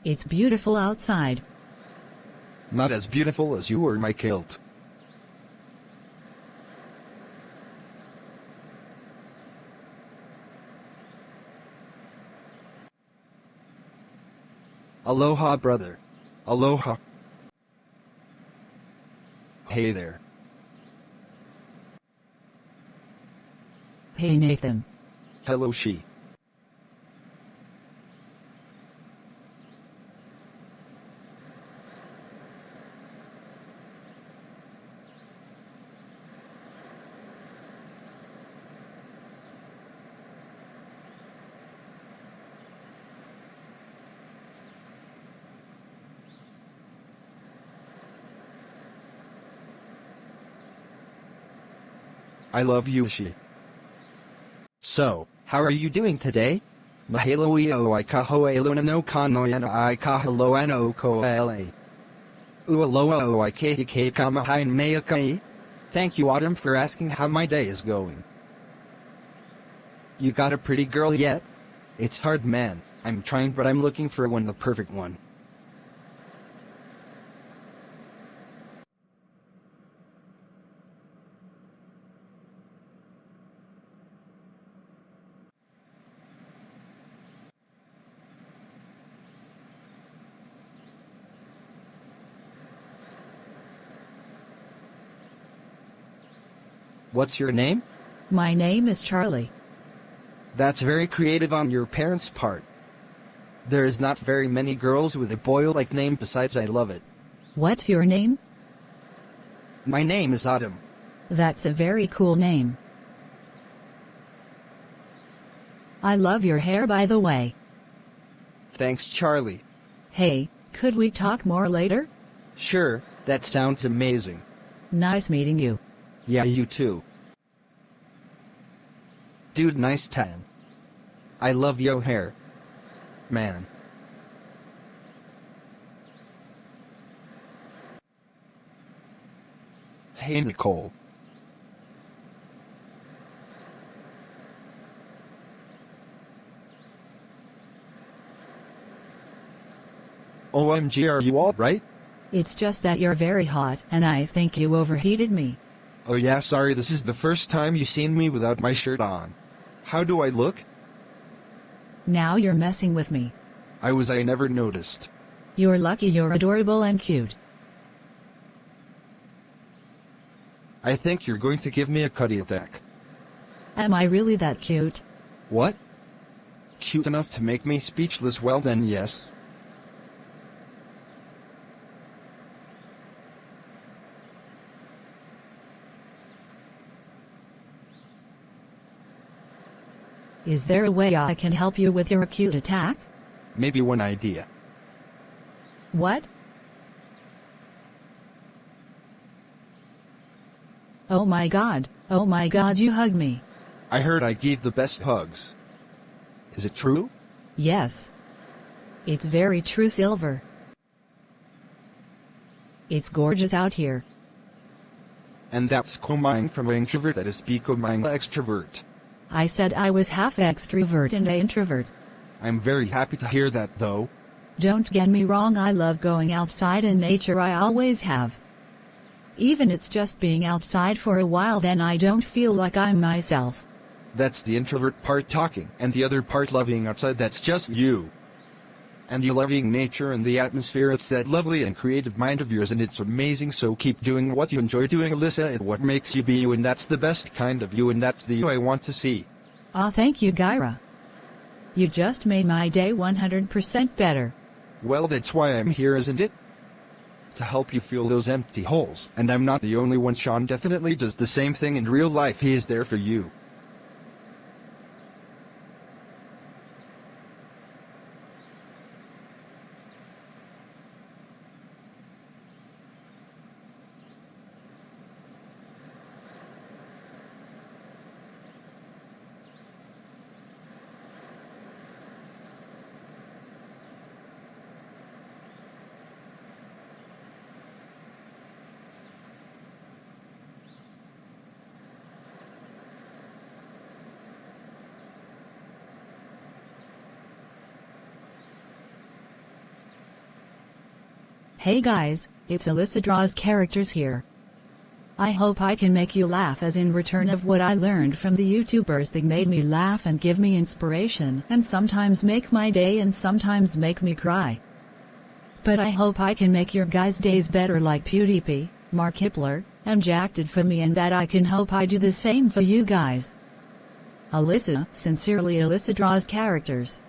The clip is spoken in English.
It's beautiful outside. Not as beautiful as you or my kilt. Aloha, brother. Aloha. Hey there. Hey Nathan. Hello, she. I love you, she. So, how are you doing today? Mahalo o I kahoe luna no kanoyana I kahalo ano koele. Ualoa o I kehi kamahain meakai. Thank you, Autumn, for asking how my day is going. You got a pretty girl yet? It's hard, man. I'm trying, but I'm looking for the perfect one. What's your name? My name is Charlie. That's very creative on your parents' part. There is not very many girls with a boy-like name, besides I love it. What's your name? My name is Autumn. That's a very cool name. I love your hair, by the way. Thanks, Charlie. Hey, could we talk more later? Sure, that sounds amazing. Nice meeting you. Yeah, you too. Dude, nice tan. I love your hair. Man. Hey, Nicole. OMG, are you alright? It's just that you're very hot, and I think you overheated me. Oh yeah, sorry, this is the first time you've seen me without my shirt on. How do I look? Now you're messing with me. I never noticed. You're lucky you're adorable and cute. I think you're going to give me a cutty attack. Am I really that cute? What? Cute enough to make me speechless? Well then, yes. Is there a way I can help you with your acute attack? Maybe one idea. What? Oh my god, you hug me. I heard I gave the best hugs. Is it true? Yes. It's very true, Silver. It's gorgeous out here. And that's coming from an introvert that is becoming an extrovert. I said I was half extrovert and introvert. I'm very happy to hear that, though. Don't get me wrong, I love going outside in nature, I always have. Even it's just being outside for a while, then I don't feel like I'm myself. That's the introvert part talking, and the other part loving outside, that's just you. And you loving nature and the atmosphere, it's that lovely and creative mind of yours, and it's amazing, so keep doing what you enjoy doing, Alyssa, and what makes you be you, and that's the best kind of you, and that's the you I want to see. Aw, thank you, Gyra. You just made my day 100% better. Well, that's why I'm here, isn't it? To help you fill those empty holes, and I'm not the only one. Sean definitely does the same thing in real life. He is there for you. Hey guys, it's Alyssa Draws Characters here. I hope I can make you laugh as in return of what I learned from the YouTubers that made me laugh and give me inspiration and sometimes make my day and sometimes make me cry. But I hope I can make your guys' days better like PewDiePie, Markiplier, and Jack did for me, and that I can hope I do the same for you guys. Alyssa, sincerely Alyssa Draws Characters.